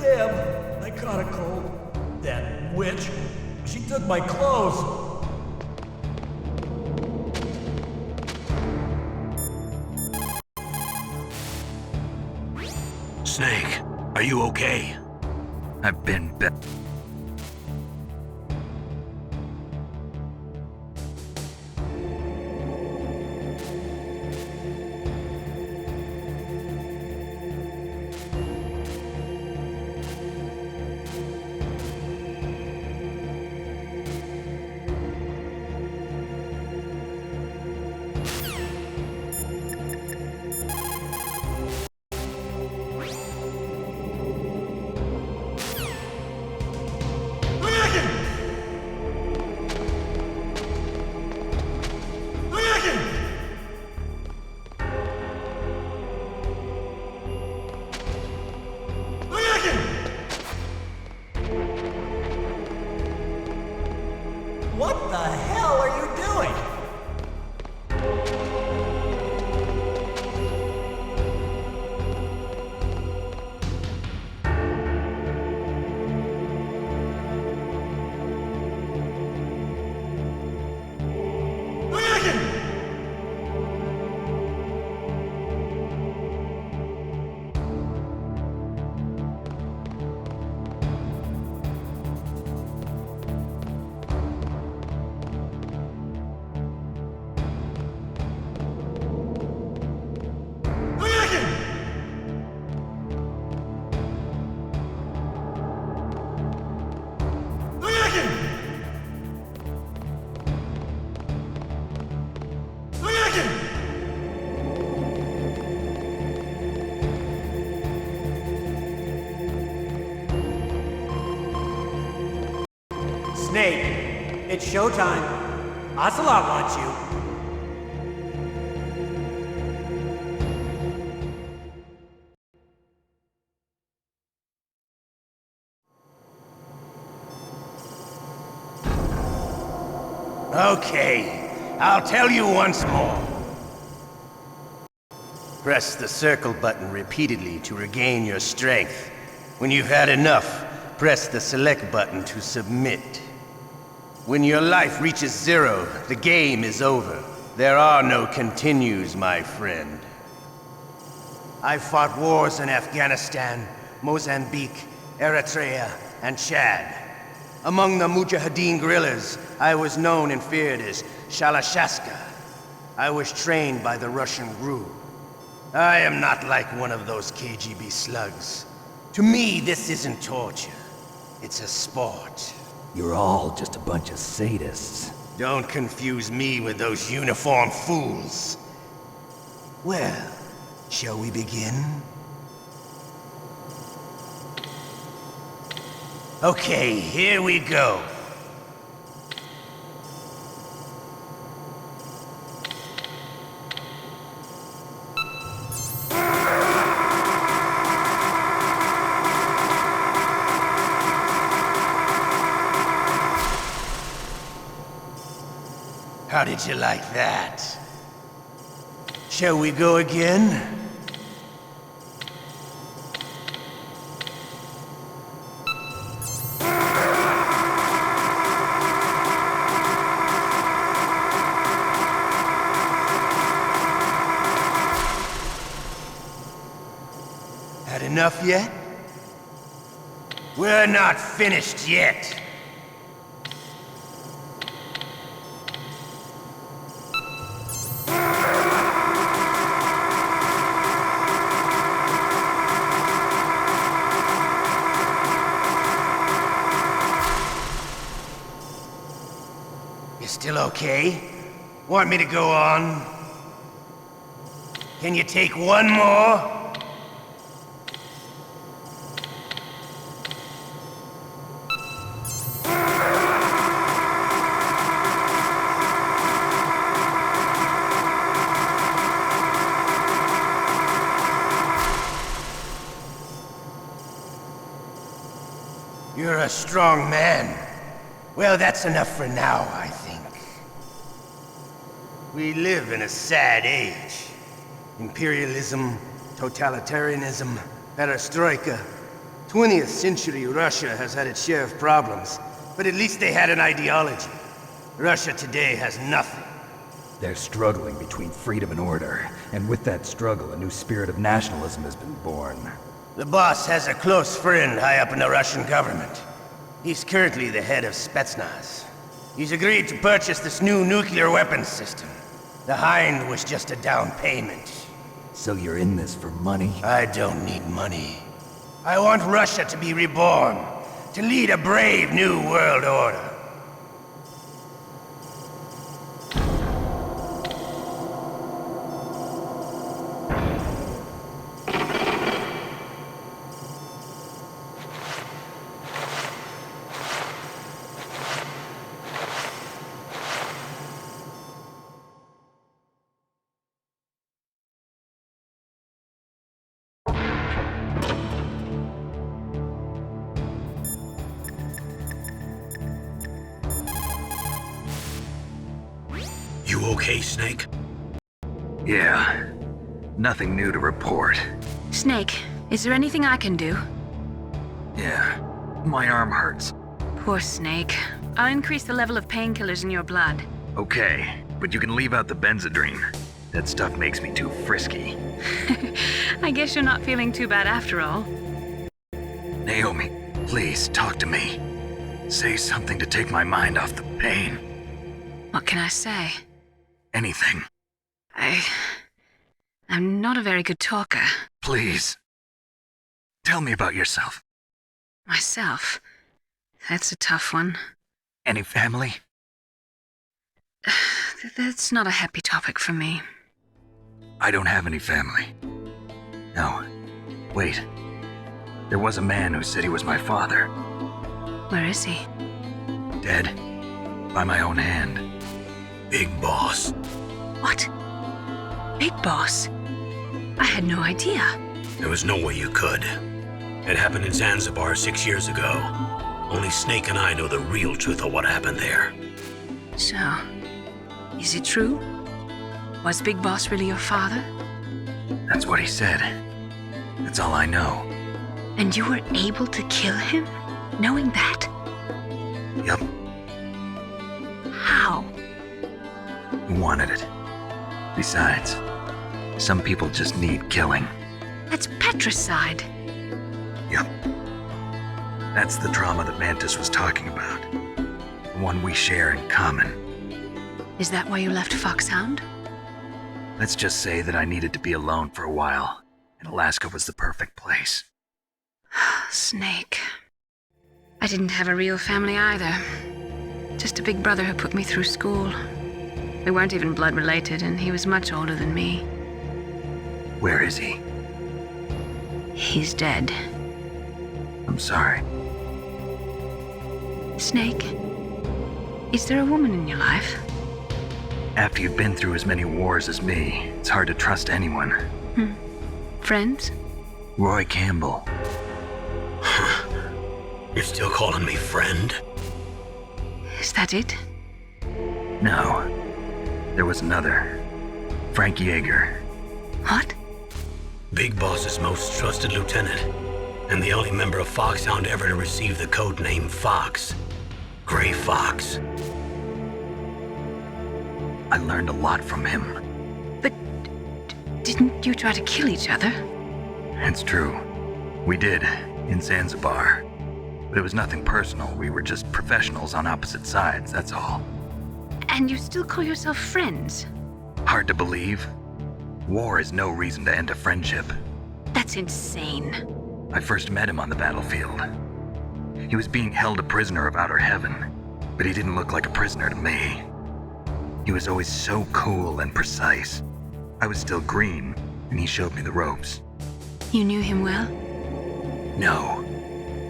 Damn, I caught a cold. That witch, she took my clothes. Snake, are you okay? I've been What the hell are you doing? Snake, it's showtime. Ocelot wants you. Okay, I'll tell you once more. Press the circle button repeatedly to regain your strength. When you've had enough, press the select button to submit. When your life reaches 0, the game is over. There are no continues, my friend. I've fought wars in Afghanistan, Mozambique, Eritrea, and Chad. Among the Mujahideen guerrillas, I was known and feared as Shalashaska. I was trained by the Russian GRU. I am not like one of those KGB slugs. To me, this isn't torture. It's a sport. You're all just a bunch of sadists. Don't confuse me with those uniformed fools. Well, shall we begin? Okay, here we go. How did you like that? Shall we go again? Had enough yet? We're not finished yet. You still okay? Want me to go on? Can you take one more? You're a strong man. Well, that's enough for now, I think. We live in a sad age. Imperialism, totalitarianism, perestroika. 20th century Russia has had its share of problems, but at least they had an ideology. Russia today has nothing. They're struggling between freedom and order, and with that struggle, a new spirit of nationalism has been born. The boss has a close friend high up in the Russian government. He's currently the head of Spetsnaz. He's agreed to purchase this new nuclear weapons system. The Hind was just a down payment. So you're in this for money? I don't need money. I want Russia to be reborn, to lead a brave new world order. You okay, Snake? Yeah. Nothing new to report. Snake, is there anything I can do? Yeah. My arm hurts. Poor Snake. I'll increase the level of painkillers in your blood. Okay, but you can leave out the Benzedrine. That stuff makes me too frisky. I guess you're not feeling too bad after all. Naomi, please talk to me. Say something to take my mind off the pain. What can I say? Anything. I'm not a very good talker. Please. Tell me about yourself. Myself? That's a tough one. Any family? That's not a happy topic for me. I don't have any family. No. Wait. There was a man who said he was my father. Where is he? Dead. By my own hand. Big Boss. What? Big Boss? I had no idea. There was no way you could. It happened in Zanzibar 6 years ago. Only Snake and I know the real truth of what happened there. So, is it true? Was Big Boss really your father? That's what he said. That's all I know. And you were able to kill him, knowing that? Yup. How? He wanted it. Besides, some people just need killing. That's patricide. Yup. That's the trauma that Mantis was talking about. The one we share in common. Is that why you left Foxhound? Let's just say that I needed to be alone for a while, and Alaska was the perfect place. Snake. I didn't have a real family either. Just a big brother who put me through school. We weren't even blood related, and he was much older than me. Where is he? He's dead. I'm sorry. Snake, is there a woman in your life? After you've been through as many wars as me, it's hard to trust anyone. Friends? Roy Campbell. You're still calling me friend? Is that it? No. There was another. Frank Yeager. What? Big Boss's most trusted lieutenant, and the only member of Foxhound ever to receive the code name Fox. Gray Fox. I learned a lot from him. But didn't you try to kill each other? It's true. We did, in Zanzibar. But it was nothing personal. We were just professionals on opposite sides, that's all. And you still call yourself friends? Hard to believe. War is no reason to end a friendship. That's insane. I first met him on the battlefield. He was being held a prisoner of outer heaven, but he didn't look like a prisoner to me. He was always so cool and precise. I was still green, and he showed me the ropes. You knew him well? No.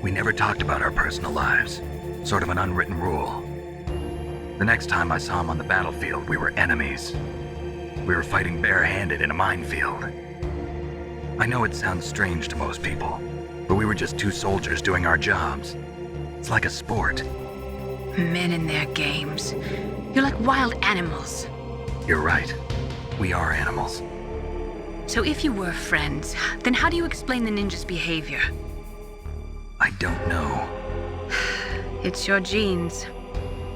We never talked about our personal lives. Sort of an unwritten rule. The next time I saw him on the battlefield, we were enemies. We were fighting barehanded in a minefield. I know it sounds strange to most people, but we were just two soldiers doing our jobs. It's like a sport. Men and their games. You're like wild animals. You're right. We are animals. So if you were friends, then how do you explain the ninja's behavior? I don't know. It's your genes.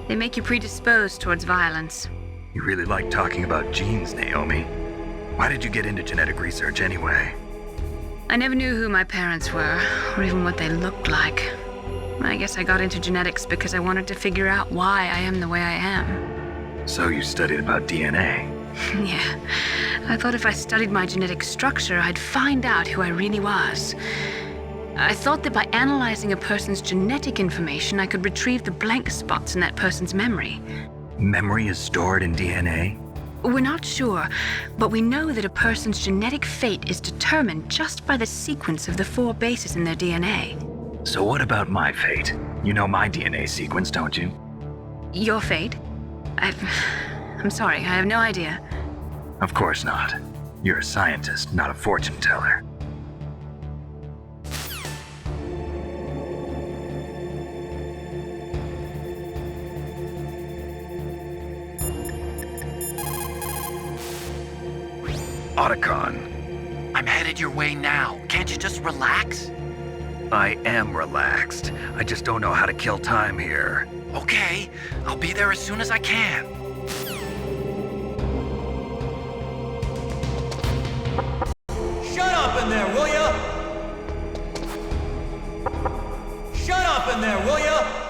They make you predisposed towards violence. You really like talking about genes, Naomi. Why did you get into genetic research anyway? I never knew who my parents were, or even what they looked like. I guess I got into genetics because I wanted to figure out why I am the way I am. So you studied about DNA? Yeah. I thought if I studied my genetic structure, I'd find out who I really was. I thought that by analyzing a person's genetic information, I could retrieve the blank spots in that person's memory. Memory is stored in DNA? We're not sure, but we know that a person's genetic fate is determined just by the sequence of the 4 bases in their DNA. So what about my fate? You know my DNA sequence, don't you? Your fate? I'm sorry, I have no idea. Of course not. You're a scientist, not a fortune teller. Otacon. I'm headed your way now. Can't you just relax? I am relaxed. I just don't know how to kill time here. Okay, I'll be there as soon as I can. Shut up in there, will ya? Shut up in there, will ya?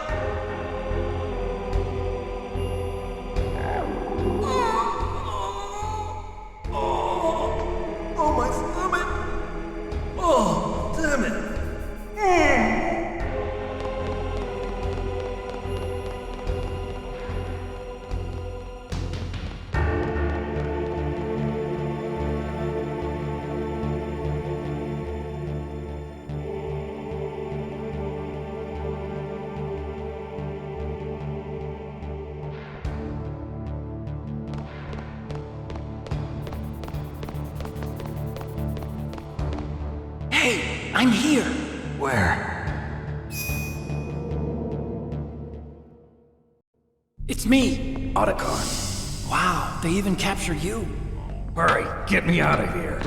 Oh, my stomach. Oh, damn it. Hey, I'm here. Where? It's me. Otacon. Wow, they even captured you. Hurry, get me out of here.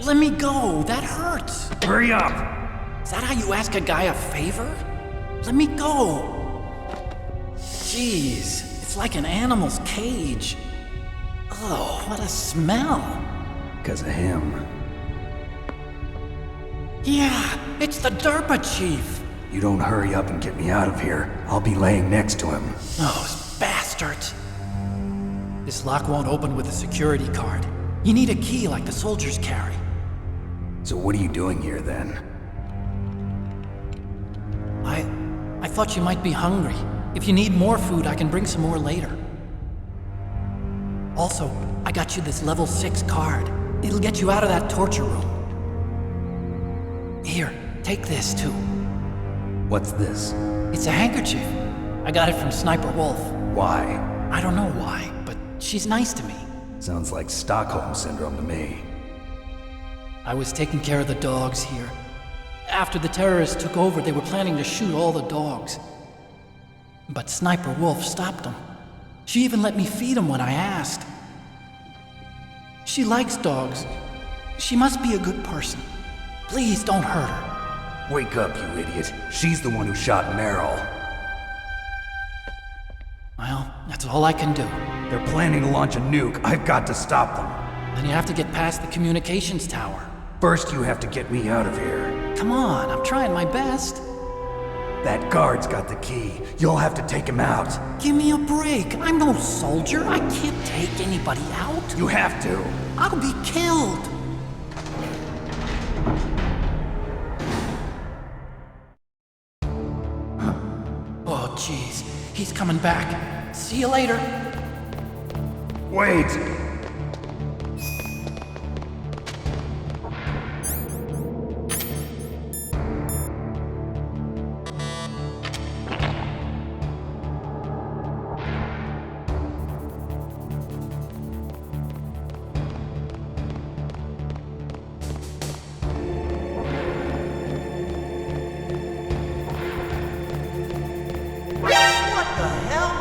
Let me go. That hurts. Hurry up! Is that how you ask a guy a favor? Let me go. Jeez, it's like an animal's cage. Oh, what a smell. Because of him. Yeah, it's the Derpa Chief. You don't hurry up and get me out of here, I'll be laying next to him. Those bastards. This lock won't open with a security card. You need a key like the soldiers carry. So what are you doing here then? I thought you might be hungry. If you need more food, I can bring some more later. Also, I got you this level 6 card. It'll get you out of that torture room. Here, take this too. What's this? It's a handkerchief. I got it from Sniper Wolf. Why? I don't know why, but she's nice to me. Sounds like Stockholm Syndrome to me. I was taking care of the dogs here. After the terrorists took over, they were planning to shoot all the dogs. But Sniper Wolf stopped them. She even let me feed them when I asked. She likes dogs. She must be a good person. Please don't hurt her. Wake up, you idiot. She's the one who shot Meryl. Well, that's all I can do. They're planning to launch a nuke. I've got to stop them. Then you have to get past the communications tower. First, you have to get me out of here. Come on, I'm trying my best. That guard's got the key. You'll have to take him out. Give me a break. I'm no soldier. I can't take anybody out. You have to. I'll be killed. Oh, jeez. He's coming back. See you later. Wait! What the hell?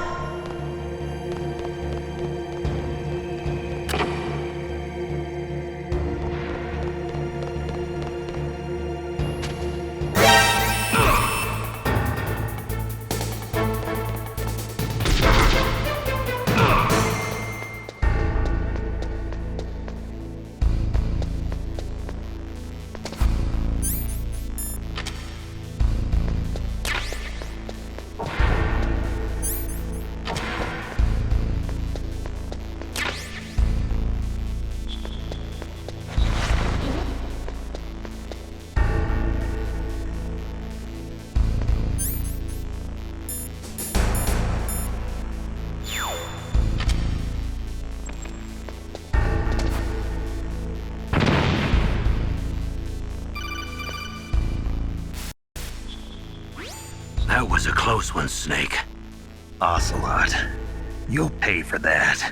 close one, Snake. Ocelot, you'll pay for that.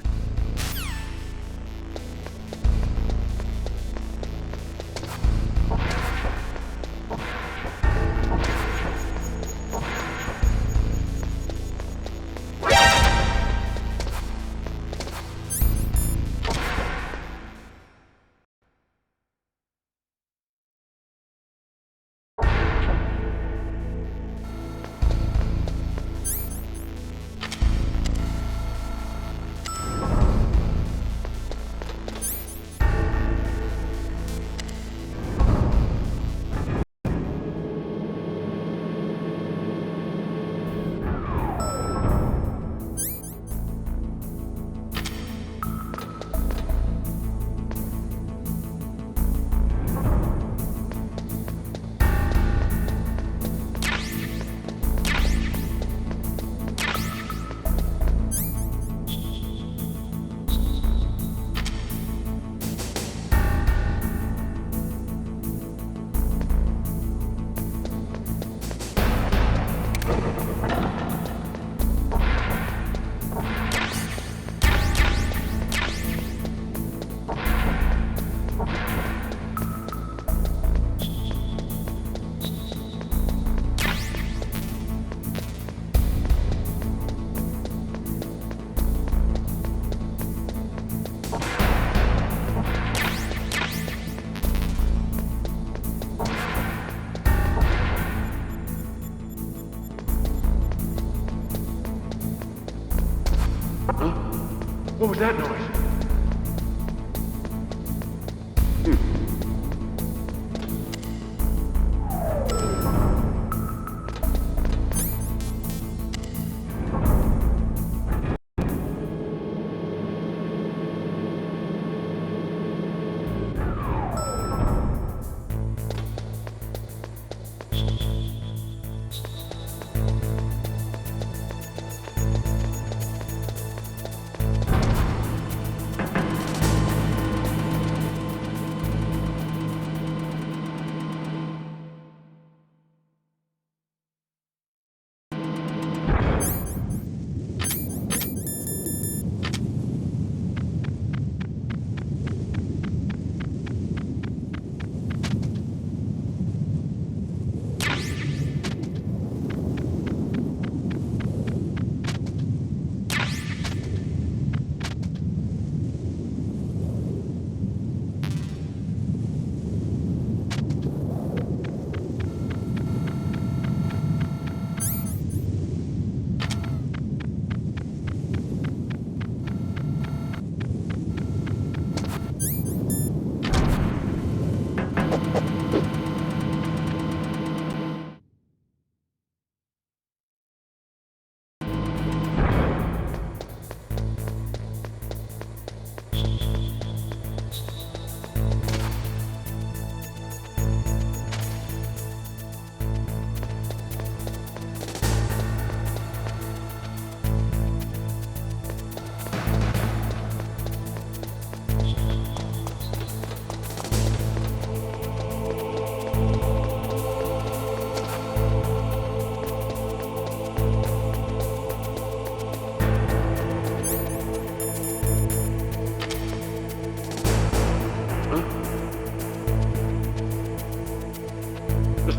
What was that noise?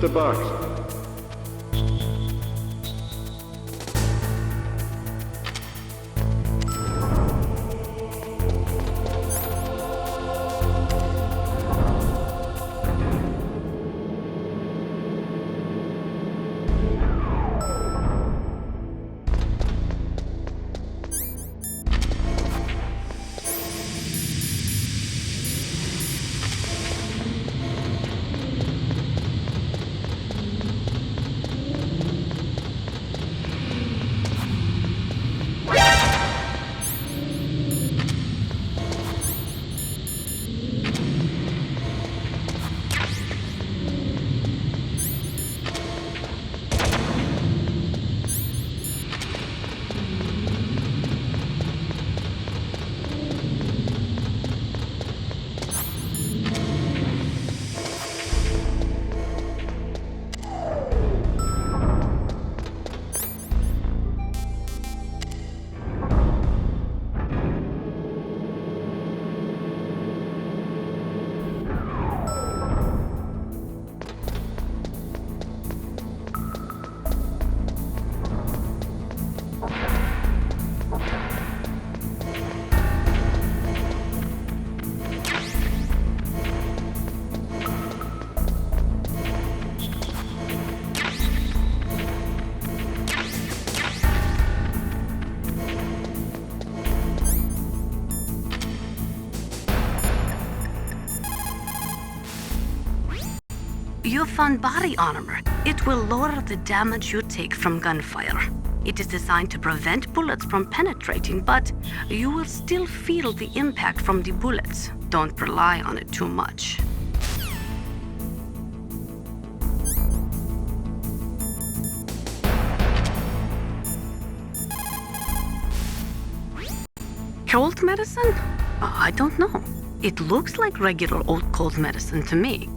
The box. You found body armor. It will lower the damage you take from gunfire. It is designed to prevent bullets from penetrating, but you will still feel the impact from the bullets. Don't rely on it too much. Cold medicine? I don't know. It looks like regular old cold medicine to me.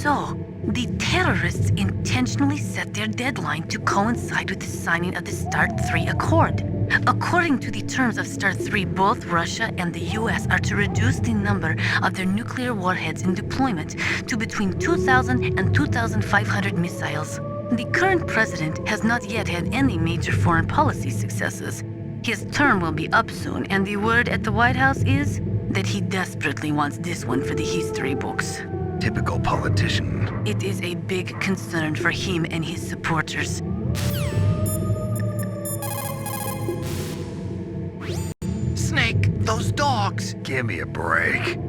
So, the terrorists intentionally set their deadline to coincide with the signing of the START 3 Accord. According to the terms of START 3, both Russia and the US are to reduce the number of their nuclear warheads in deployment to between 2,000 and 2,500 missiles. The current president has not yet had any major foreign policy successes. His term will be up soon, and the word at the White House is that he desperately wants this one for the history books. Typical politician. It is a big concern for him and his supporters. Snake, those dogs! Give me a break.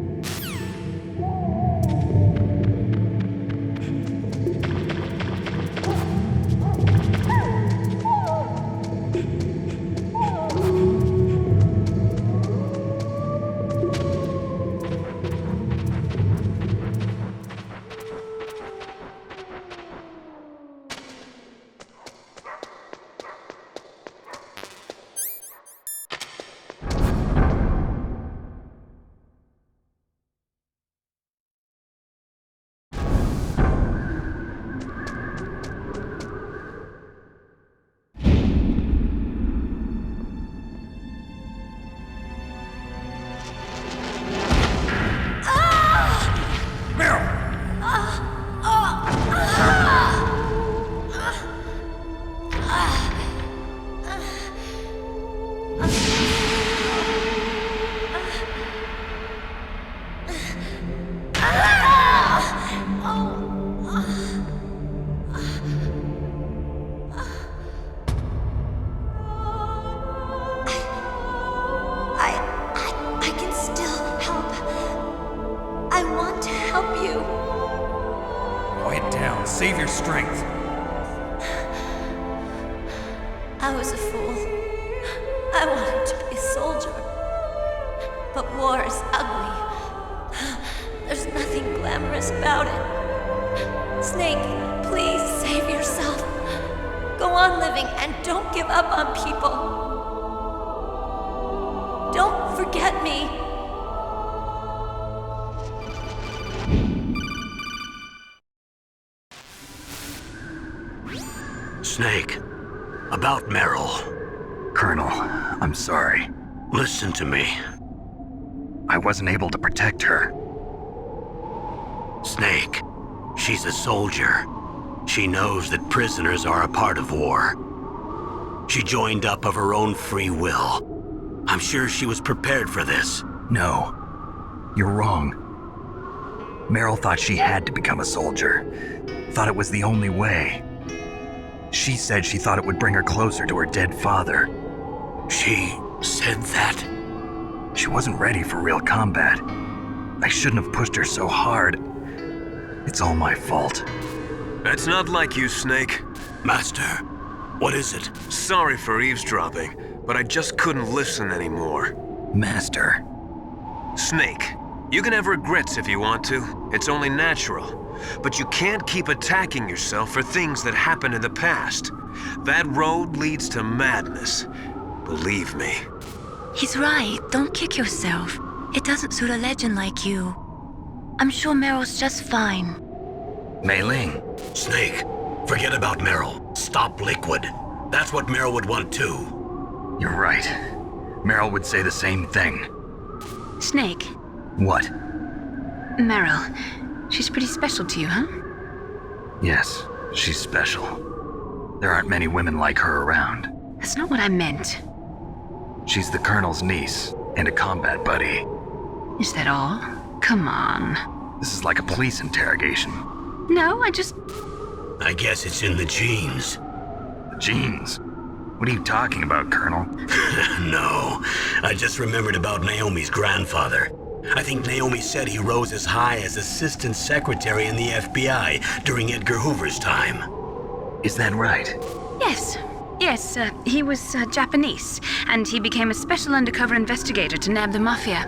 Save your strength. I was a fool. I wanted to be a soldier. But war is ugly. There's nothing glamorous about it. Snake, please save yourself. Go on living and don't give up on people. Don't forget me. Snake, about Meryl. Colonel, I'm sorry. Listen to me. I wasn't able to protect her. Snake, she's a soldier. She knows that prisoners are a part of war. She joined up of her own free will. I'm sure she was prepared for this. No, you're wrong. Meryl thought she had to become a soldier. Thought it was the only way. She said she thought it would bring her closer to her dead father. She said that? She wasn't ready for real combat. I shouldn't have pushed her so hard. It's all my fault. That's not like you, Snake. Master, what is it? Sorry for eavesdropping, but I just couldn't listen anymore. Master. Snake, you can have regrets if you want to. It's only natural. But you can't keep attacking yourself for things that happened in the past. That road leads to madness. Believe me. He's right. Don't kick yourself. It doesn't suit a legend like you. I'm sure Meryl's just fine. Mei Ling. Snake, forget about Meryl. Stop Liquid. That's what Meryl would want too. You're right. Meryl would say the same thing. Snake. What? Meryl. She's pretty special to you, huh? Yes, she's special. There aren't many women like her around. That's not what I meant. She's the Colonel's niece and a combat buddy. Is that all? Come on. This is like a police interrogation. No, I guess it's in the genes. The genes? What are you talking about, Colonel? No, I just remembered about Naomi's grandfather. I think Naomi said he rose as high as assistant secretary in the FBI during Edgar Hoover's time. Is that right? Yes. Yes, he was Japanese, and he became a special undercover investigator to nab the mafia.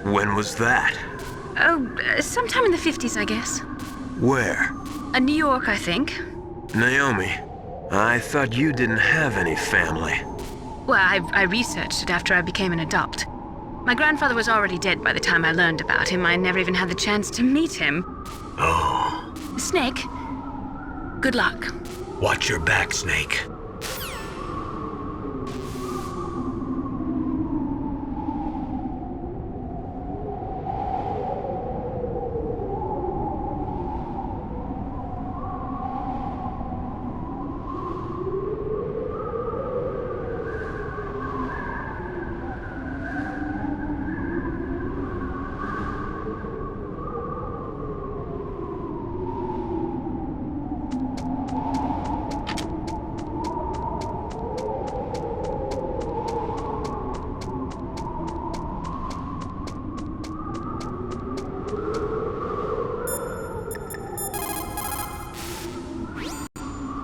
When was that? Oh, sometime in the 50s, I guess. Where? New York, I think. Naomi, I thought you didn't have any family. Well, I researched it after I became an adult. My grandfather was already dead by the time I learned about him. I never even had the chance to meet him. Oh. Snake, good luck. Watch your back, Snake.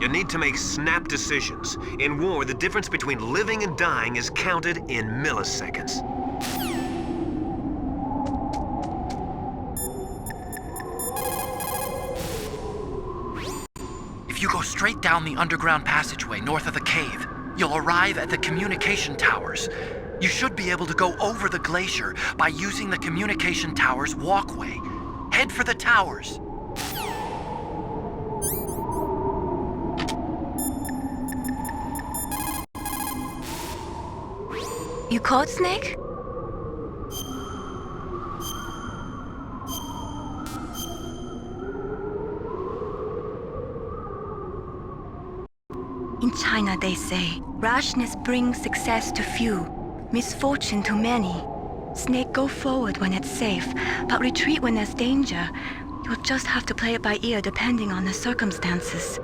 You need to make snap decisions. In war, the difference between living and dying is counted in milliseconds. If you go straight down the underground passageway north of the cave, you'll arrive at the communication towers. You should be able to go over the glacier by using the communication towers walkway. Head for the towers. You called, Snake? In China, they say, rashness brings success to few, misfortune to many. Snake, go forward when it's safe, but retreat when there's danger. You'll just have to play it by ear depending on the circumstances.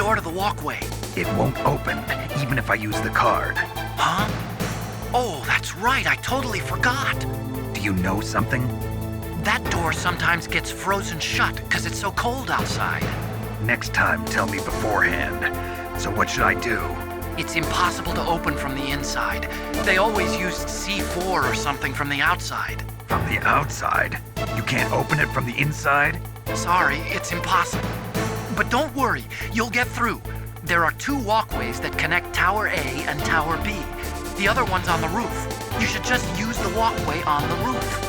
door to the walkway. It won't open, even if I use the card. Huh? Oh, that's right, I totally forgot. Do you know something? That door sometimes gets frozen shut because it's so cold outside. Next time, tell me beforehand. So what should I do? It's impossible to open from the inside. They always used C4 or something from the outside. From the outside? You can't open it from the inside? Sorry, it's impossible. But don't worry, you'll get through. There are 2 walkways that connect Tower A and Tower B. The other one's on the roof. You should just use the walkway on the roof.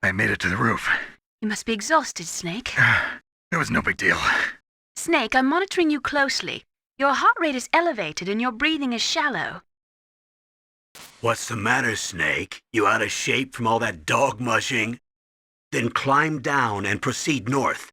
I made it to the roof. You must be exhausted, Snake. It was no big deal. Snake, I'm monitoring you closely. Your heart rate is elevated and your breathing is shallow. What's the matter, Snake? You out of shape from all that dog mushing? Then climb down and proceed north.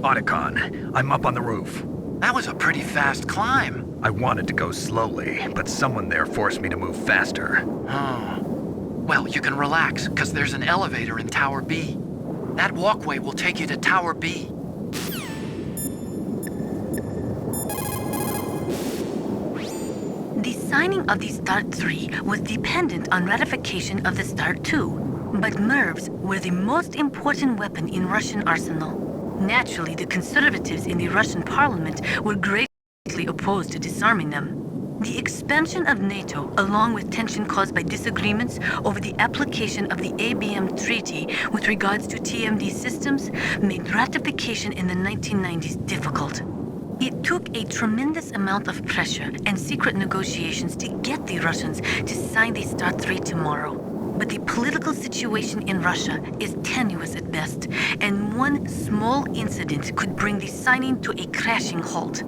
Otacon, I'm up on the roof. That was a pretty fast climb. I wanted to go slowly, but someone there forced me to move faster. Oh. Well, you can relax, because there's an elevator in Tower B. That walkway will take you to Tower B. The signing of the Start 3 was dependent on ratification of the Start 2, but MIRVs were the most important weapon in Russian arsenal. Naturally, the conservatives in the Russian parliament were greatly opposed to disarming them. The expansion of NATO, along with tension caused by disagreements over the application of the ABM Treaty with regards to TMD systems, made ratification in the 1990s difficult. It took a tremendous amount of pressure and secret negotiations to get the Russians to sign the Start 3 tomorrow. But the political situation in Russia is tenuous at best, and one small incident could bring the signing to a crashing halt.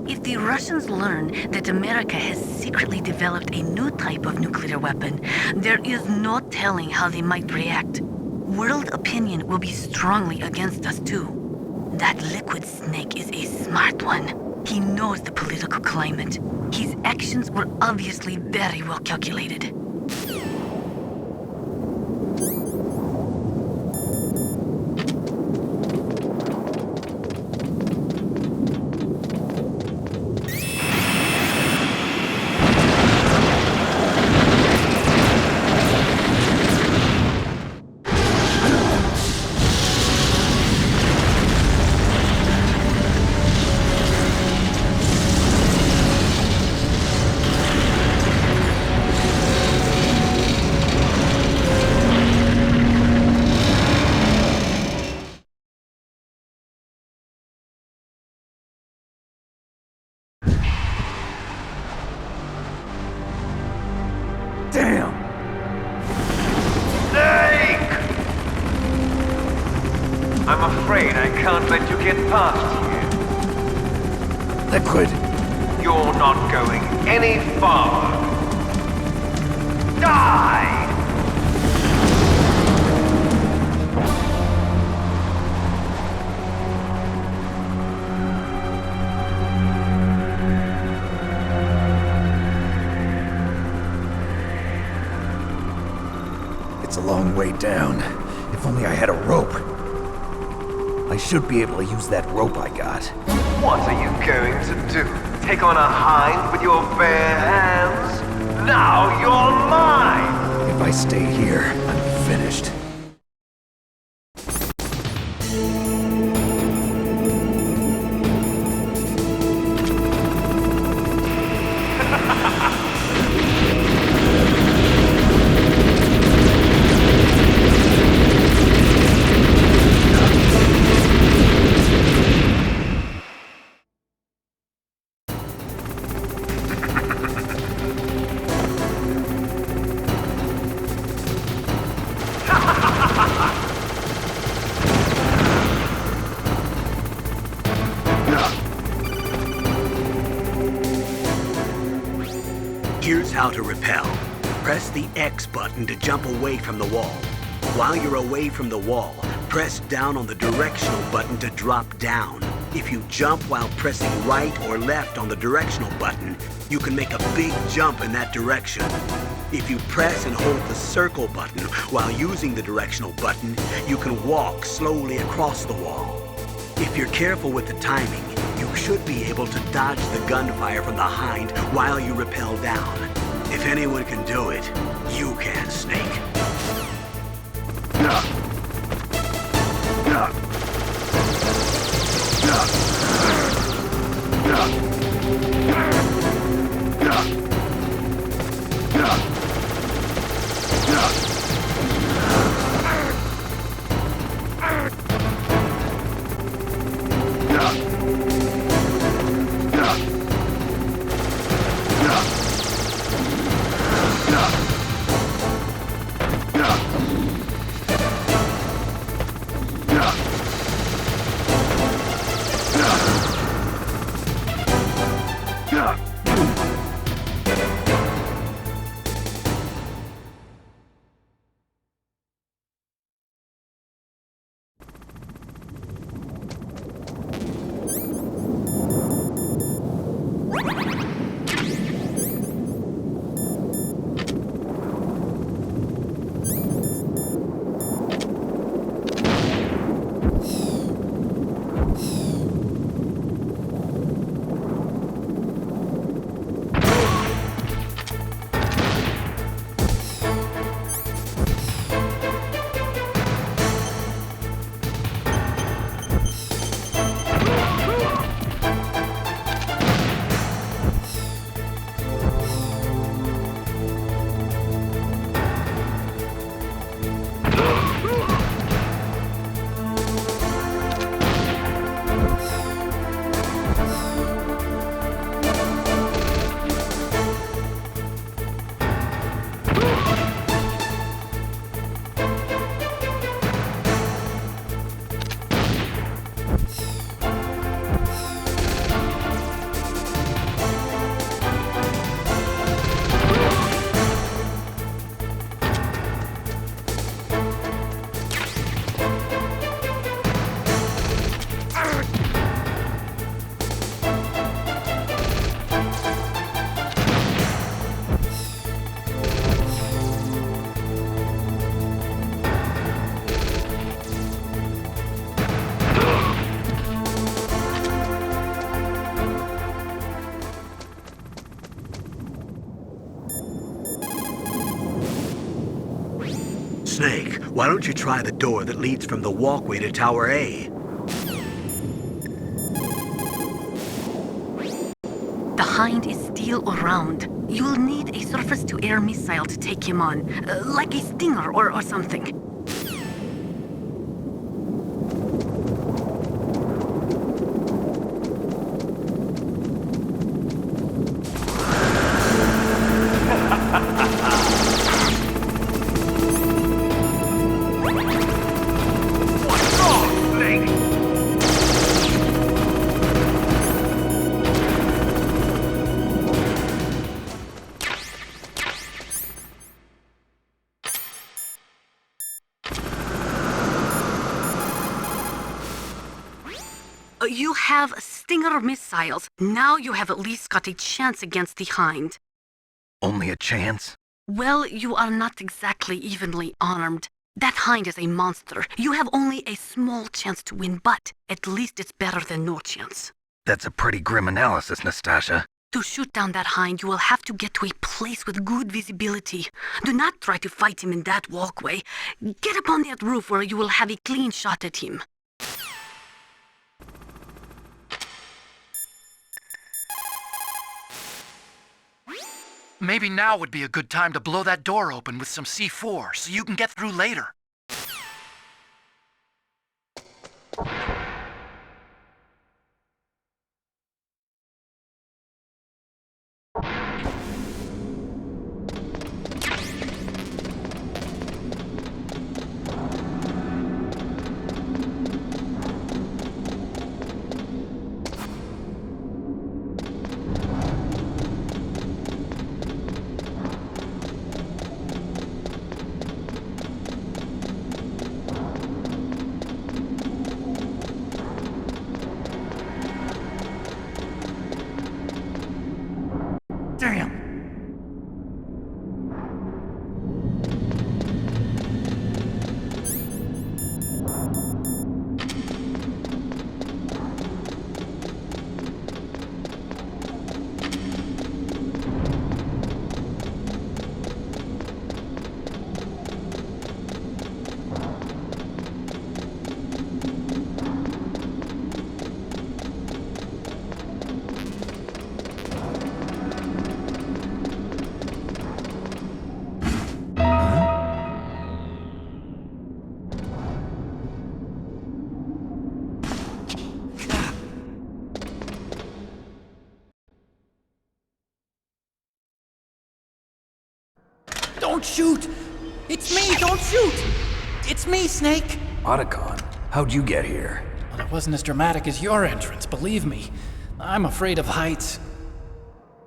If the Russians learn that America has secretly developed a new type of nuclear weapon, there is no telling how they might react. World opinion will be strongly against us too. That liquid snake is a smart one. He knows the political climate. His actions were obviously very well calculated. I'm afraid I can't let you get past here. Liquid. You're not going any farther. Die! It's a long way down. If only I had a rope. I should be able to use that rope I got. What are you going to do? Take on a hind with your bare hands? Now you're mine! If I stay here, I'm finished. Here's how to repel. Press the X button to jump away from the wall. While you're away from the wall, press down on the directional button to drop down. If you jump while pressing right or left on the directional button, you can make a big jump in that direction. If you press and hold the circle button while using the directional button, you can walk slowly across the wall. If you're careful with the timing, you should be able to dodge the gunfire from the hind while you rappel down. If anyone can do it, you can, Snake. Snake, why don't you try the door that leads from the walkway to Tower A? The hind is still around. You'll need a surface-to-air missile to take him on, like a Stinger or something. What's wrong, Snake? You have Stinger missiles. Now you have at least got a chance against the Hind. Only a chance? Well, you are not exactly evenly armed. That Hind is a monster. You have only a small chance to win, but at least it's better than no chance. That's a pretty grim analysis, Nastasha. To shoot down that Hind, you will have to get to a place with good visibility. Do not try to fight him in that walkway. Get up on that roof where you will have a clean shot at him. Maybe now would be a good time to blow that door open with some C4 so you can get through later. Damn! Don't shoot! It's me, don't shoot! It's me, Snake! Otacon, how'd you get here? Well, it wasn't as dramatic as your entrance, believe me. I'm afraid of heights.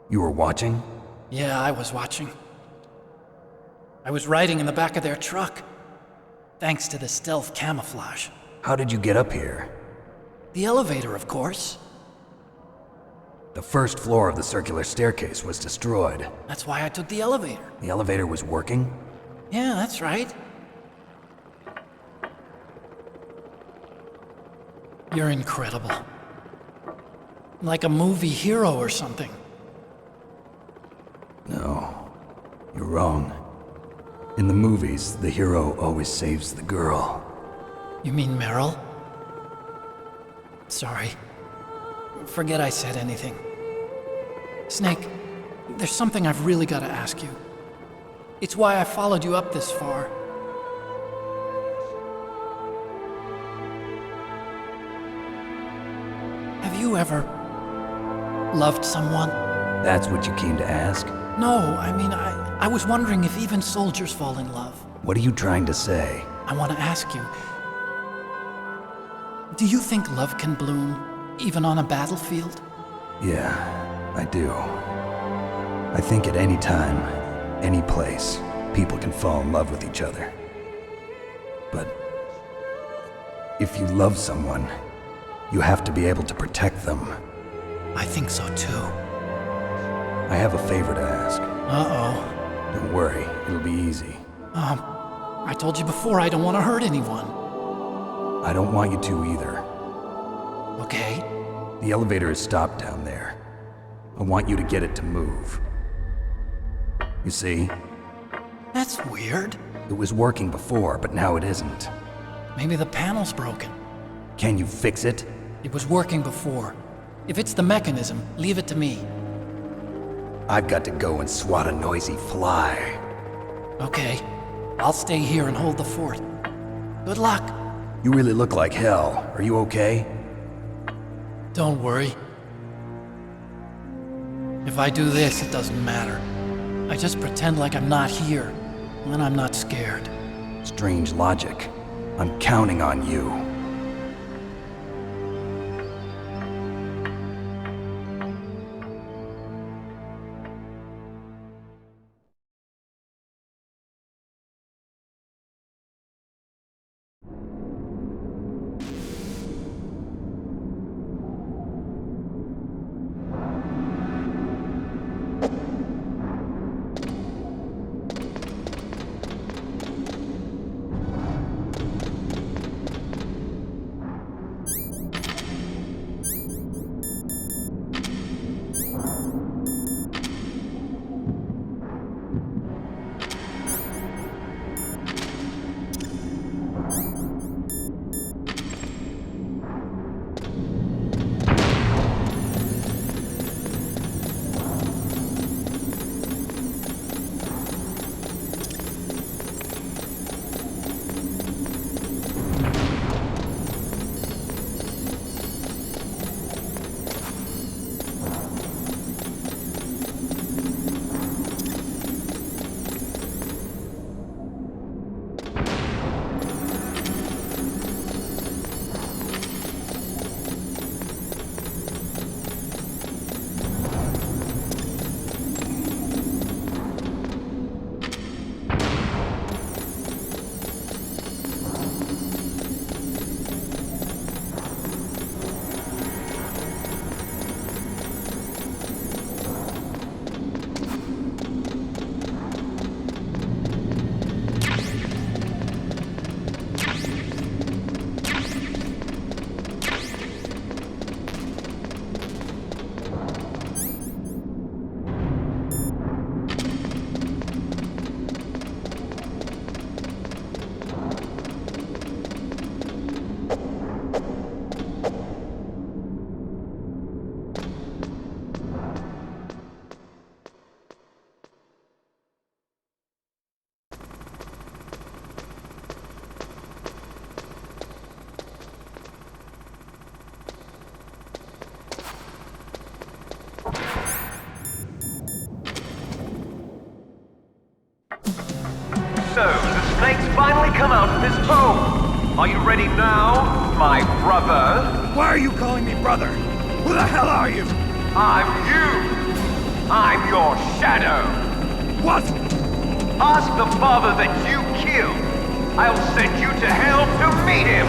You were watching? Yeah, I was watching. I was riding in the back of their truck. Thanks to the stealth camouflage. How did you get up here? The elevator, of course. The first floor of the circular staircase was destroyed. That's why I took the elevator. The elevator was working? Yeah, that's right. You're incredible. Like a movie hero or something. No, you're wrong. In the movies, the hero always saves the girl. You mean Meryl? Sorry. Forget I said anything. Snake, there's something I've really got to ask you. It's why I followed you up this far. Have you ever loved someone? That's what you came to ask? No, I mean, I was wondering if even soldiers fall in love. What are you trying to say? I want to ask you, do you think love can bloom, even on a battlefield? Yeah, I do. I think at any time, any place, people can fall in love with each other. But if you love someone, you have to be able to protect them. I think so too. I have a favor to ask. Uh-oh. Don't worry, it'll be easy. I told you before I don't want to hurt anyone. I don't want you to either. Okay. The elevator is stopped down there. I want you to get it to move. You see? That's weird. It was working before, but now it isn't. Maybe the panel's broken. Can you fix it? It was working before. If it's the mechanism, leave it to me. I've got to go and swat a noisy fly. Okay. I'll stay here and hold the fort. Good luck. You really look like hell. Are you okay? Don't worry. If I do this, it doesn't matter. I just pretend like I'm not here, and I'm not scared. Strange logic. I'm counting on you. is home. Are you ready now, my brother? Why are you calling me brother? Who the hell are you? I'm you. I'm your shadow. What? Ask the father that you killed. I'll send you to hell to meet him.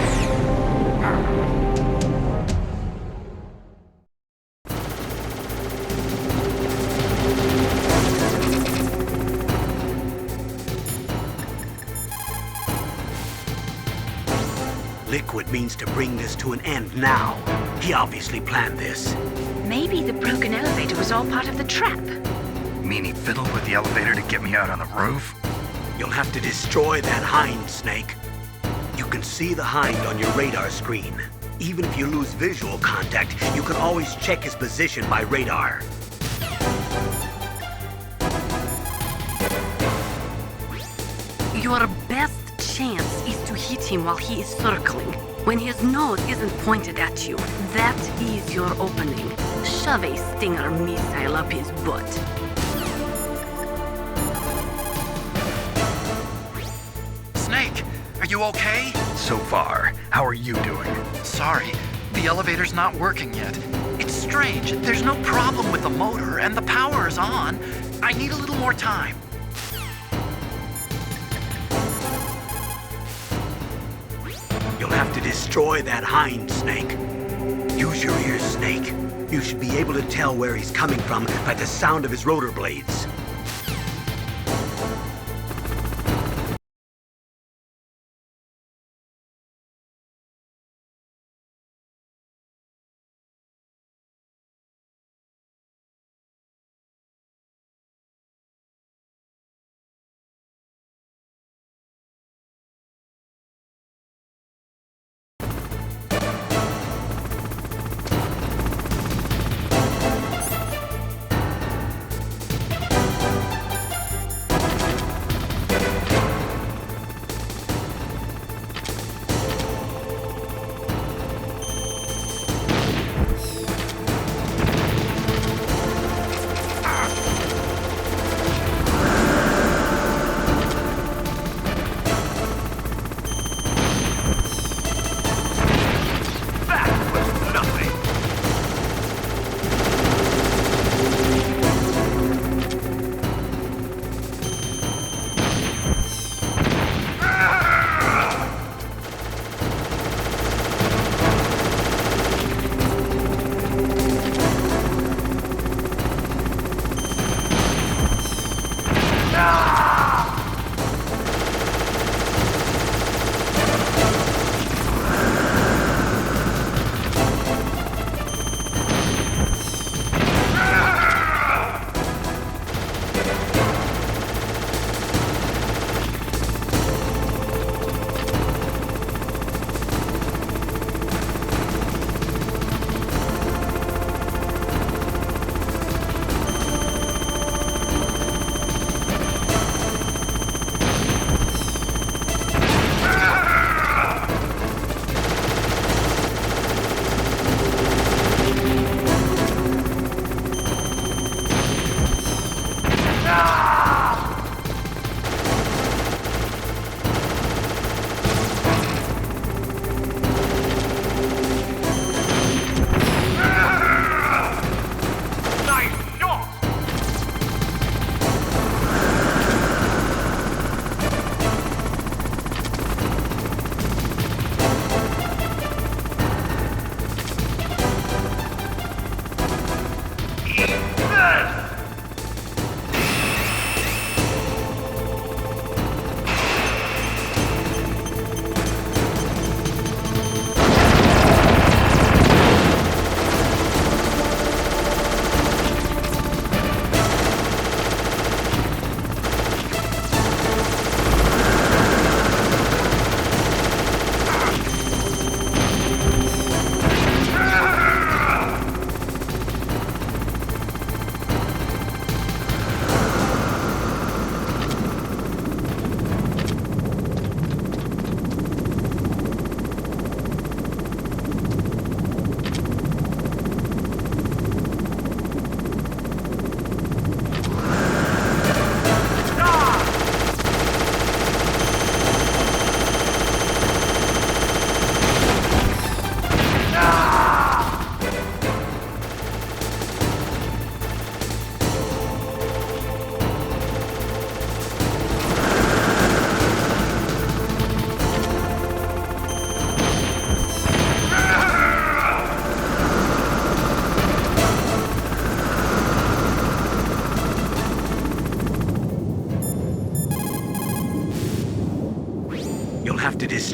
Liquid means to bring this to an end now. He obviously planned this. Maybe the broken elevator was all part of the trap. Mean he fiddled with the elevator to get me out on the roof? You'll have to destroy that hind, Snake. You can see the hind on your radar screen. Even if you lose visual contact, you can always check his position by radar. Your best chance is to hit him while he is circling. When his nose isn't pointed at you, that is your opening. Shove a Stinger missile up his butt. Snake, are you okay? So far, how are you doing? Sorry, the elevator's not working yet. It's strange, there's no problem with the motor, and the power is on. I need a little more time. You'll have to destroy that hind, Snake. Use your ears, Snake. You should be able to tell where he's coming from by the sound of his rotor blades.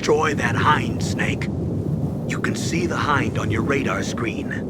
Destroy that hind, Snake. You can see the hind on your radar screen.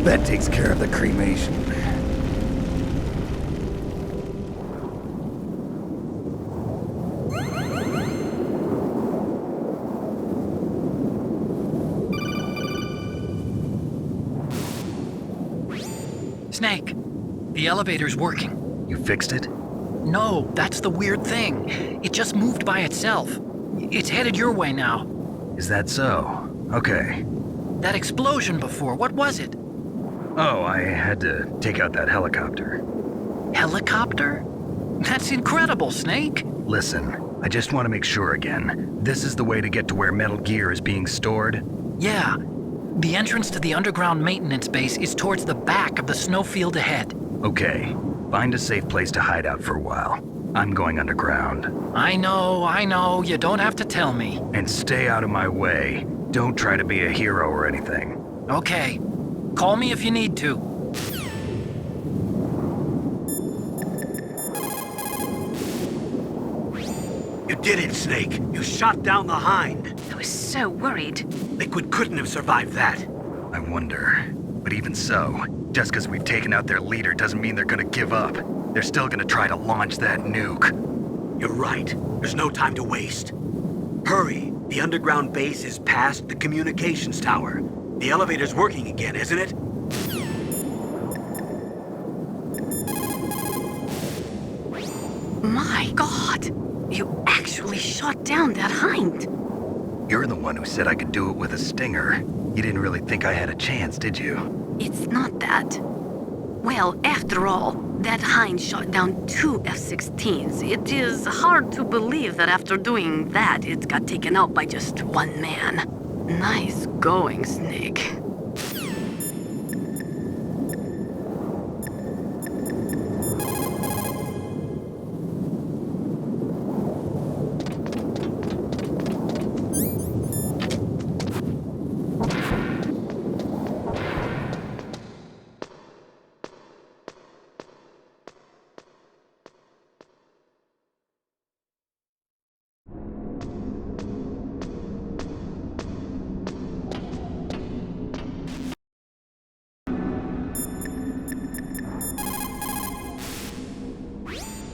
That takes care of the cremation. Snake, the elevator's working. You fixed it? No, that's the weird thing. It just moved by itself. It's headed your way now. Is that so? Okay. That explosion before, what was it? Oh, I had to take out that helicopter. Helicopter? That's incredible, Snake. Listen, I just want to make sure again. This is the way to get to where Metal Gear is being stored? Yeah. The entrance to the underground maintenance base is towards the back of the snowfield ahead. Okay. Find a safe place to hide out for a while. I'm going underground. I know. You don't have to tell me. And stay out of my way. Don't try to be a hero or anything. Okay. Call me if you need to. You did it, Snake. You shot down the hind. I was so worried. Liquid couldn't have survived that. I wonder. But even so, just because we've taken out their leader doesn't mean they're gonna give up. They're still gonna try to launch that nuke. You're right. There's no time to waste. Hurry. The underground base is past the communications tower. The elevator's working again, isn't it? My God! You actually shot down that hind. You're the one who said I could do it with a stinger. You didn't really think I had a chance, did you? It's not that. Well, after all, that hind shot down 2 F-16s. It is hard to believe that after doing that, it got taken out by just one man. Nice going, Snake.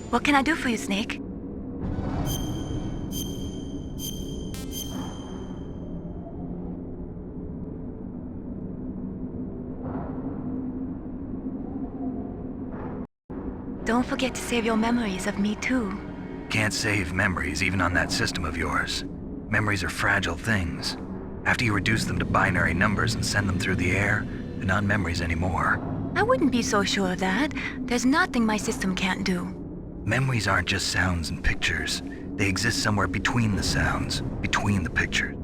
What can I do for you, Snake? Don't forget to save your memories of me, too. Can't save memories even on that system of yours. Memories are fragile things. After you reduce them to binary numbers and send them through the air, they're not memories anymore. I wouldn't be so sure of that. There's nothing my system can't do. Memories aren't just sounds and pictures. They exist somewhere between the sounds, between the pictures.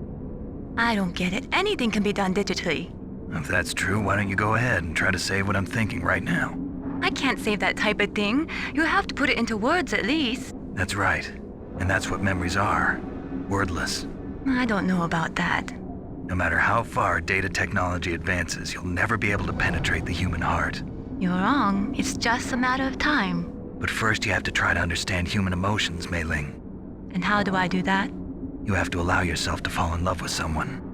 I don't get it. Anything can be done digitally. If that's true, why don't you go ahead and try to save what I'm thinking right now? I can't save that type of thing. You have to put it into words at least. That's right. And that's what memories are. Wordless. I don't know about that. No matter how far data technology advances, you'll never be able to penetrate the human heart. You're wrong. It's just a matter of time. But first you have to try to understand human emotions, Mei Ling. And how do I do that? You have to allow yourself to fall in love with someone.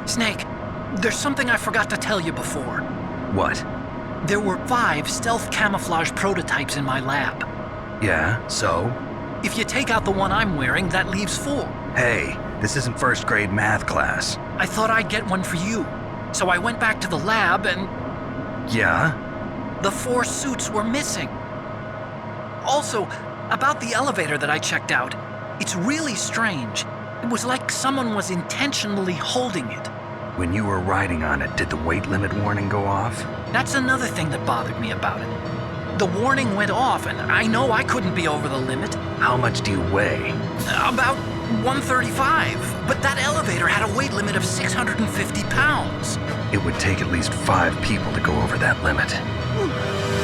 Snake, there's something I forgot to tell you before. What? There were 5 stealth camouflage prototypes in my lab. Yeah, so? If you take out the one I'm wearing, that leaves 4. Hey, this isn't first grade math class. I thought I'd get one for you. So I went back to the lab and Yeah? the 4 suits were missing. Also, about the elevator that I checked out, it's really strange. It was like someone was intentionally holding it. When you were riding on it, did the weight limit warning go off? That's another thing that bothered me about it. The warning went off, and I know I couldn't be over the limit. How much do you weigh? About 135, but that elevator had a weight limit of 650 pounds. It would take at least 5 people to go over that limit.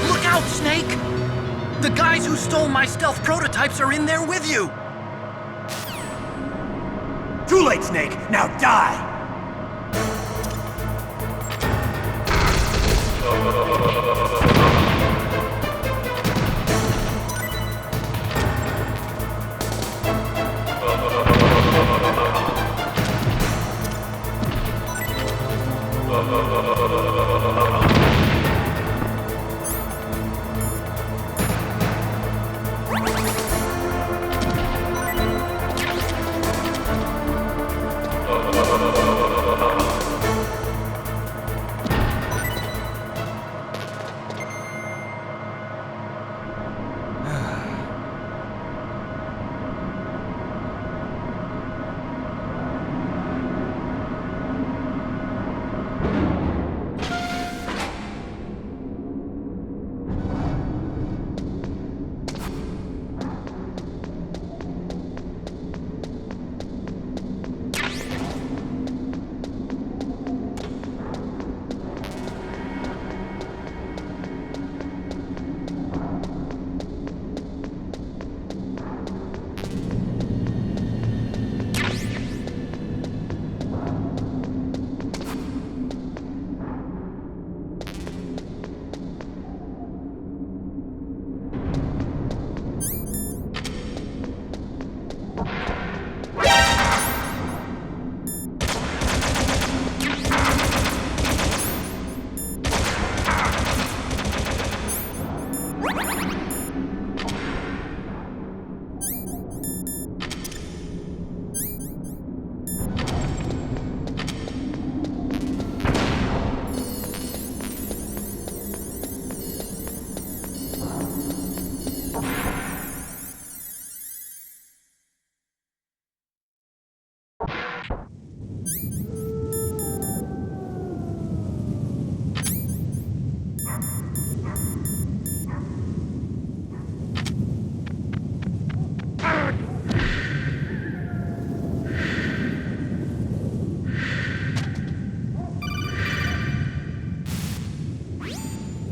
Look out, Snake! The guys who stole my stealth prototypes are in there with you! Too late, Snake! Now die!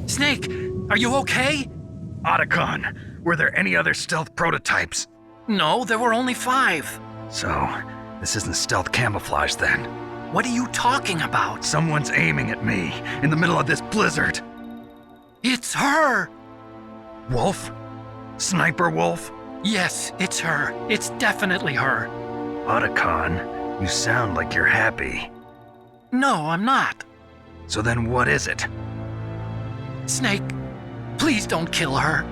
Snake, are you okay? Otacon, were there any other stealth prototypes? No, there were only 5. So, this isn't stealth camouflage then. What are you talking about? Someone's aiming at me, in the middle of this blizzard. It's her! Wolf? Sniper Wolf? Yes, it's her. It's definitely her. Otacon, you sound like you're happy. No, I'm not. So then what is it? Snake, please don't kill her.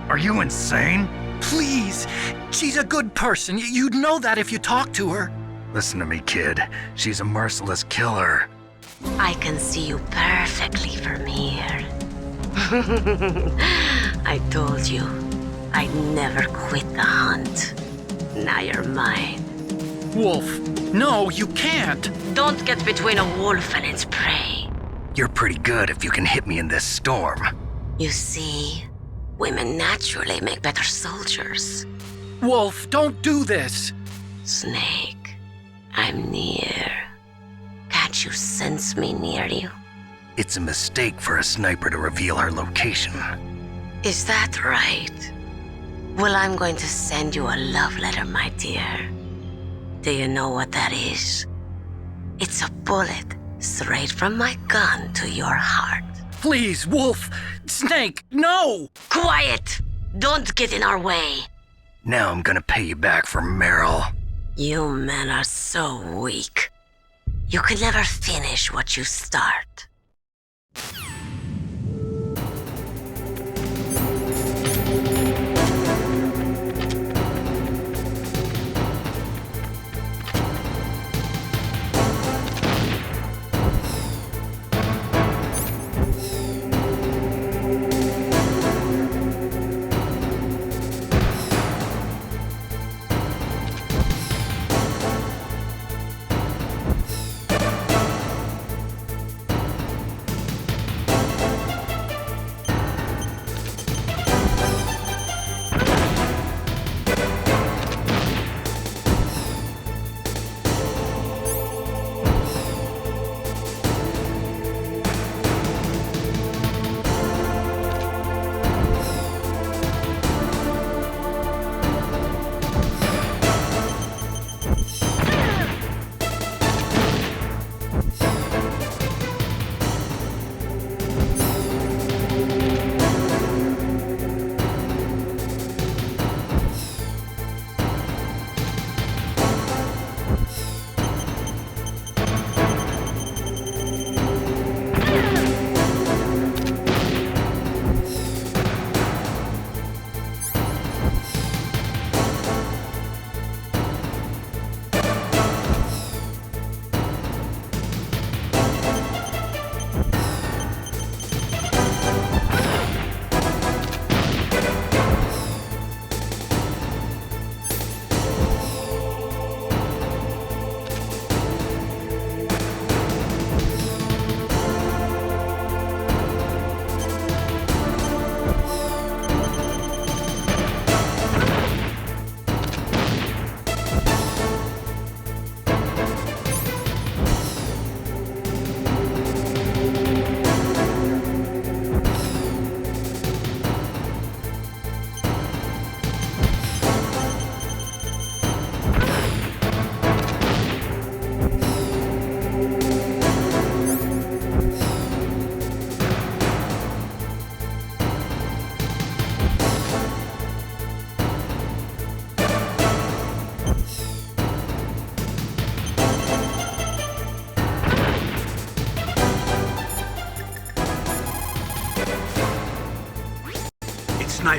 Are you insane? Please! She's a good person. You'd know that if you talked to her. Listen to me, kid. She's a merciless killer. I can see you perfectly from here. I told you, I'd never quit the hunt. Now you're mine. Wolf, no, you can't. Don't get between a wolf and its prey. You're pretty good if you can hit me in this storm. You see, women naturally make better soldiers. Wolf, don't do this. Snake, I'm near. Can't you sense me near you? It's a mistake for a sniper to reveal her location. Is that right? Well, I'm going to send you a love letter, my dear. Do you know what that is? It's a bullet straight from my gun to your heart. Please, Wolf! Snake, no! Quiet! Don't get in our way. Now I'm gonna pay you back for Meryl. You men are so weak. You can never finish what you start.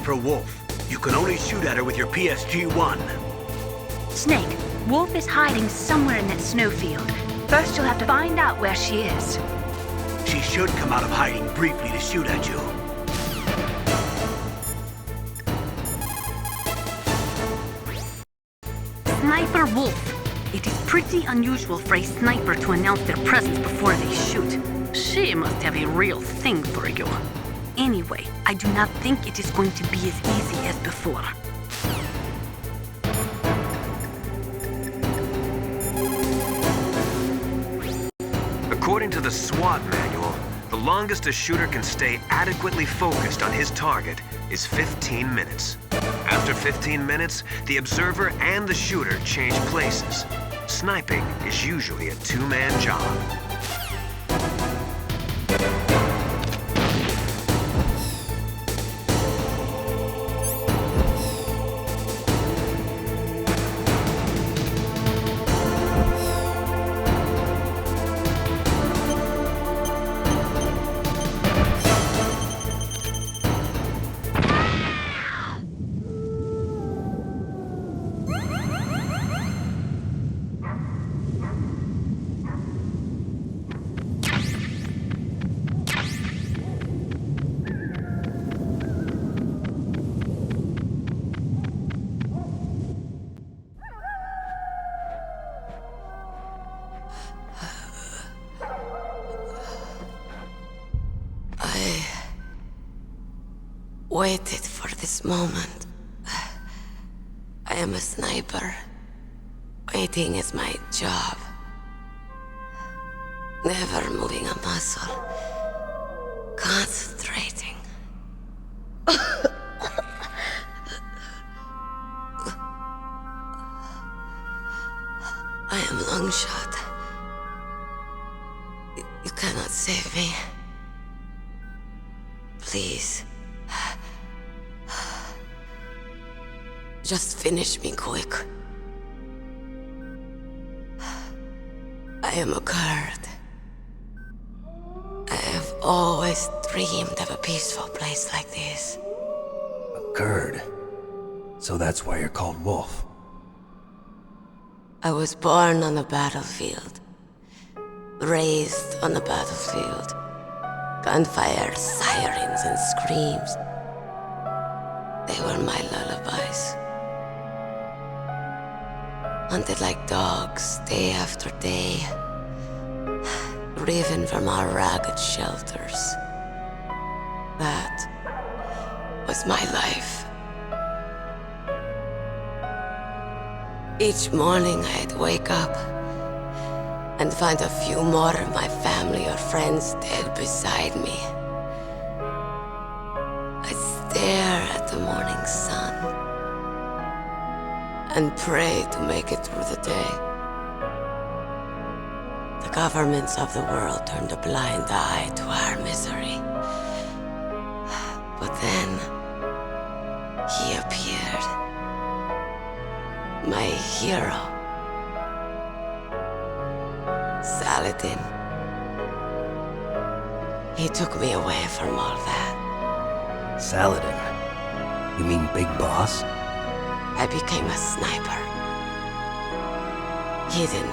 Sniper Wolf. You can only shoot at her with your PSG-1. Snake, Wolf is hiding somewhere in that snowfield. First, you'll have to find out where she is. She should come out of hiding briefly to shoot at you. Sniper Wolf. It is pretty unusual for a sniper to announce their presence before they shoot. She must have a real thing for you. Anyway, I do not think it is going to be as easy as before. According to the SWAT manual, the longest a shooter can stay adequately focused on his target is 15 minutes. After 15 minutes, the observer and the shooter change places. Sniping is usually a two-man job. Waited for this moment. I am a sniper. Waiting is my job. Never moving a muscle. Concentrating. I am long shot. You cannot save me. Please. Just finish me quick. I am a Kurd. I have always dreamed of a peaceful place like this. A Kurd? So that's why you're called Wolf. I was born on the battlefield. Raised on the battlefield. Gunfire, sirens, and screams. They were my lullabies. Hunted like dogs, day after day. Driven from our ragged shelters. That was my life. Each morning I'd wake up and find a few more of my family or friends dead beside me. I'd stare at the morning sun and pray to make it through the day. The governments of the world turned a blind eye to our misery. But then, he appeared. My hero. Saladin. He took me away from all that. Saladin? You mean Big Boss? I became a sniper. Hidden.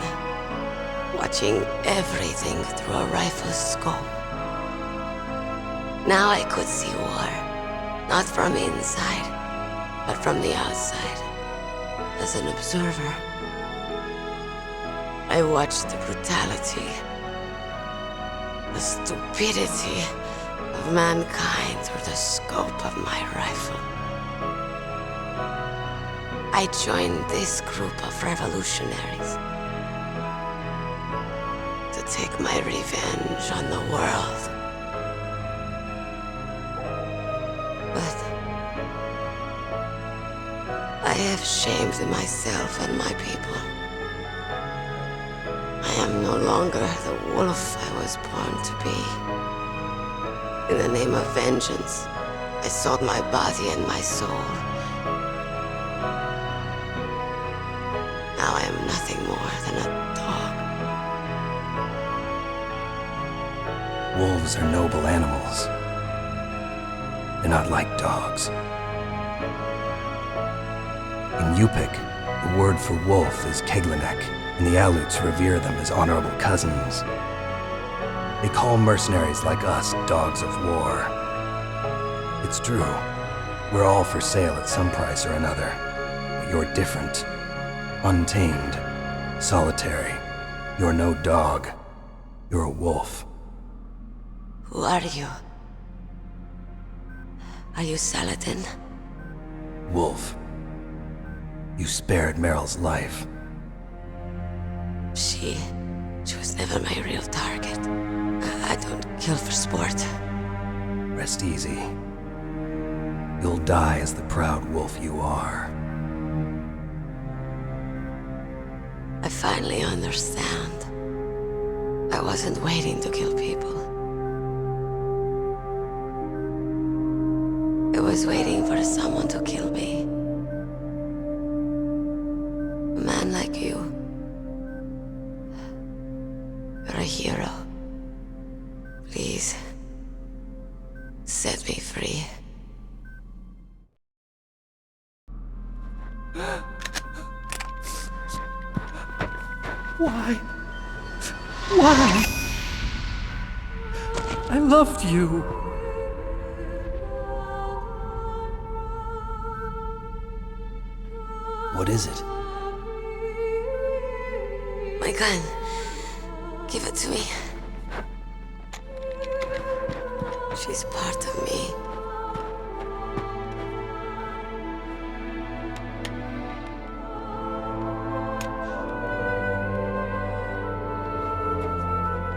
Watching everything through a rifle's scope. Now I could see war. Not from inside, but from the outside. As an observer. I watched the brutality, the stupidity of mankind through the scope of my rifle. I joined this group of revolutionaries to take my revenge on the world. But I have shamed myself and my people. I am no longer the wolf I was born to be. In the name of vengeance, I sold my body and my soul. Now I am nothing more than a dog. Wolves are noble animals. They're not like dogs. In Yupik, the word for wolf is Keglanek, and the Aleuts revere them as honorable cousins. They call mercenaries like us dogs of war. It's true. We're all for sale at some price or another. But you're different. Untamed. Solitary. You're no dog. You're a wolf. Who are you? Are you Saladin? Wolf. You spared Meryl's life. She was never my real target. I don't kill for sport. Rest easy. You'll die as the proud wolf you are. I finally understand. I wasn't waiting to kill people. I was waiting for someone to kill me. A man like you. You're a hero. Please, set me free. Why? Why? I loved you. What is it? My gun. Give it to me. She's part of me.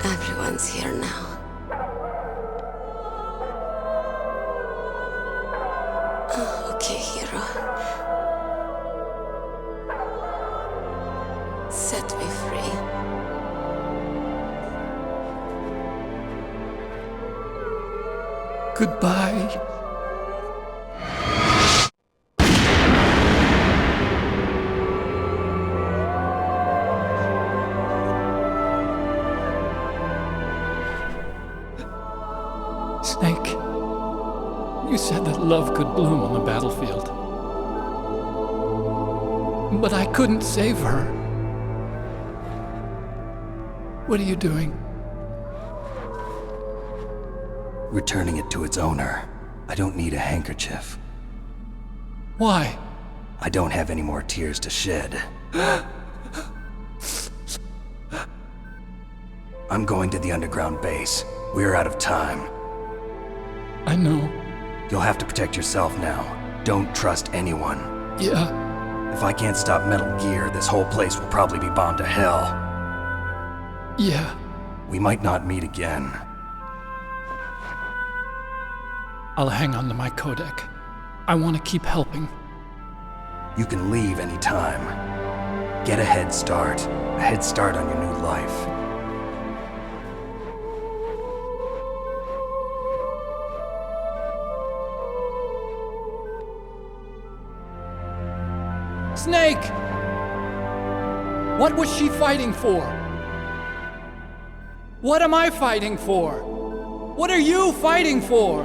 Everyone's here now. Oh, okay, hero. Set me free. Goodbye. Snake, you said that love could bloom on the battlefield. But I couldn't save her. What are you doing? Returning it to its owner. I don't need a handkerchief. Why? I don't have any more tears to shed. I'm going to the underground base. We're out of time. I know. You'll have to protect yourself now. Don't trust anyone. Yeah. If I can't stop Metal Gear, this whole place will probably be bombed to hell. Yeah. We might not meet again. I'll hang on to my codec. I want to keep helping. You can leave anytime. Get a head start. A head start on your new life. Snake! What was she fighting for? What am I fighting for? What are you fighting for?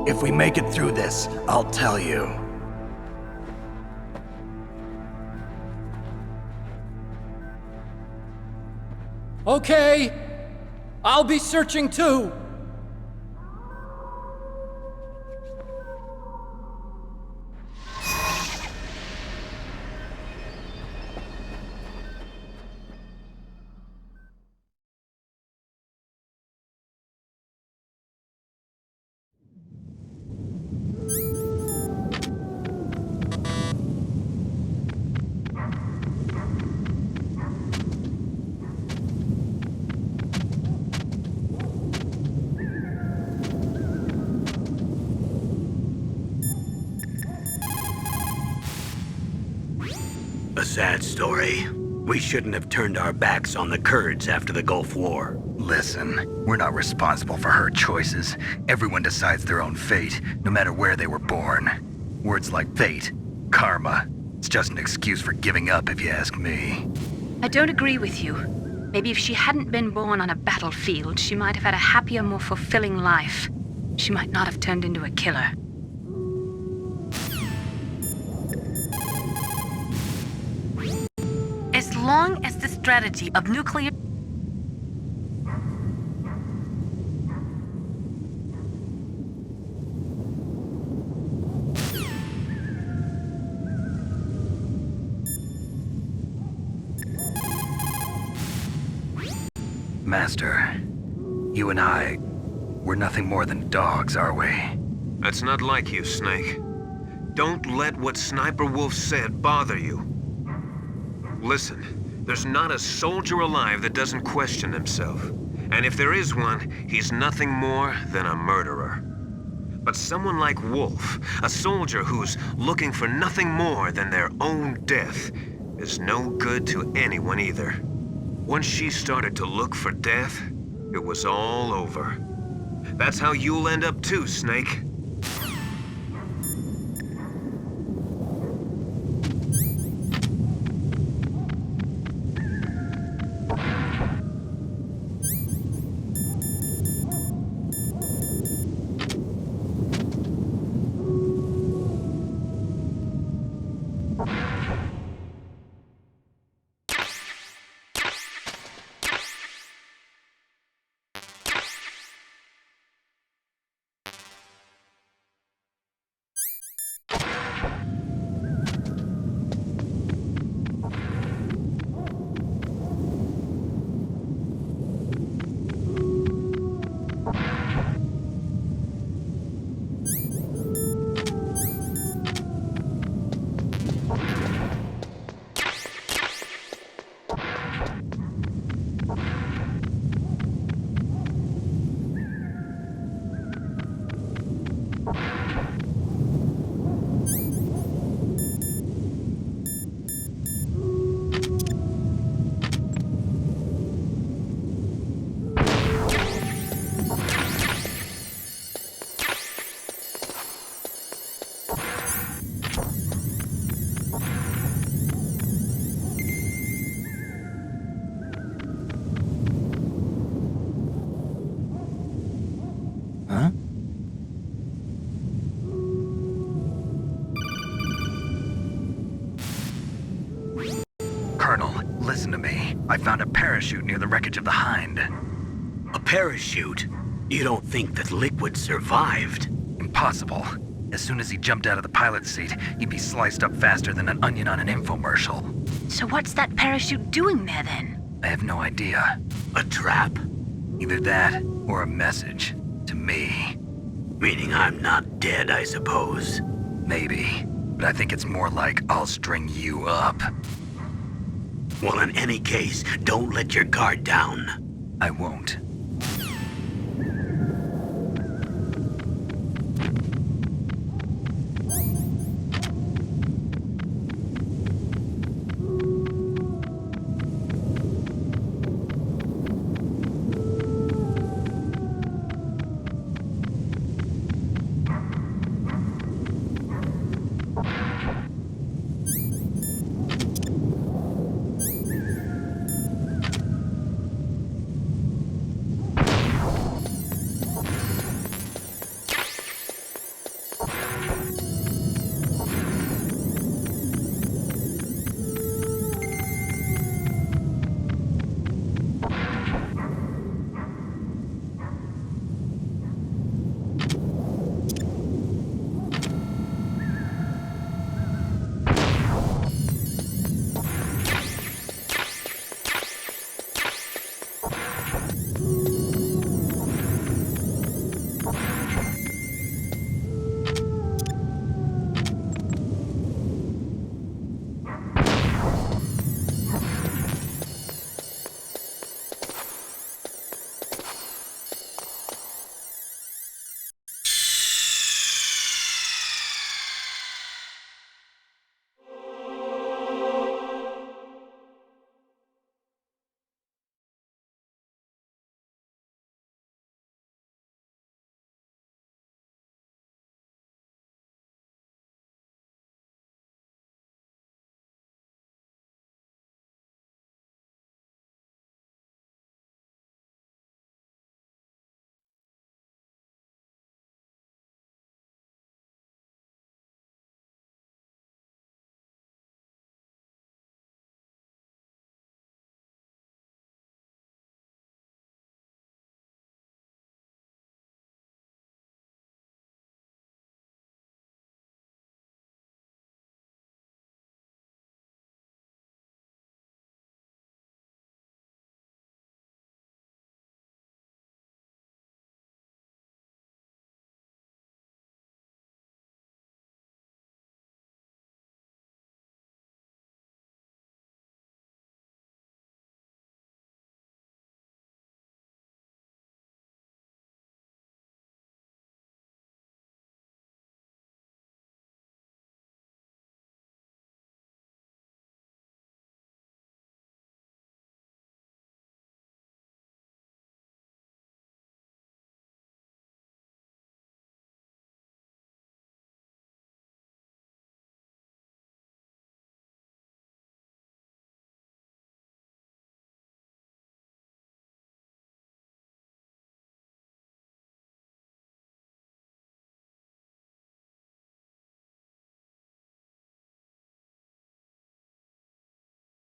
If we make it through this, I'll tell you. Okay. I'll be searching too. A sad story. We shouldn't have turned our backs on the Kurds after the Gulf War. Listen, we're not responsible for her choices. Everyone decides their own fate, no matter where they were born. Words like fate, karma, it's just an excuse for giving up if you ask me. I don't agree with you. Maybe if she hadn't been born on a battlefield, she might have had a happier, more fulfilling life. She might not have turned into a killer. long as the strategy of nuclear... Master, you and I, we're nothing more than dogs, are we? That's not like you, Snake. Don't let what Sniper Wolf said bother you. Listen, there's not a soldier alive that doesn't question himself. And if there is one, he's nothing more than a murderer. But someone like Wolf, a soldier who's looking for nothing more than their own death, is no good to anyone either. Once she started to look for death, it was all over. That's how you'll end up too, Snake. Colonel, listen to me. I found a parachute near the wreckage of the Hind. A parachute? You don't think that Liquid survived? Impossible. As soon as he jumped out of the pilot's seat, he'd be sliced up faster than an onion on an infomercial. So what's that parachute doing there then? I have no idea. A trap? Either that, or a message. To me. Meaning I'm not dead, I suppose. Maybe. But I think it's more like I'll string you up. Well, in any case, don't let your guard down. I won't.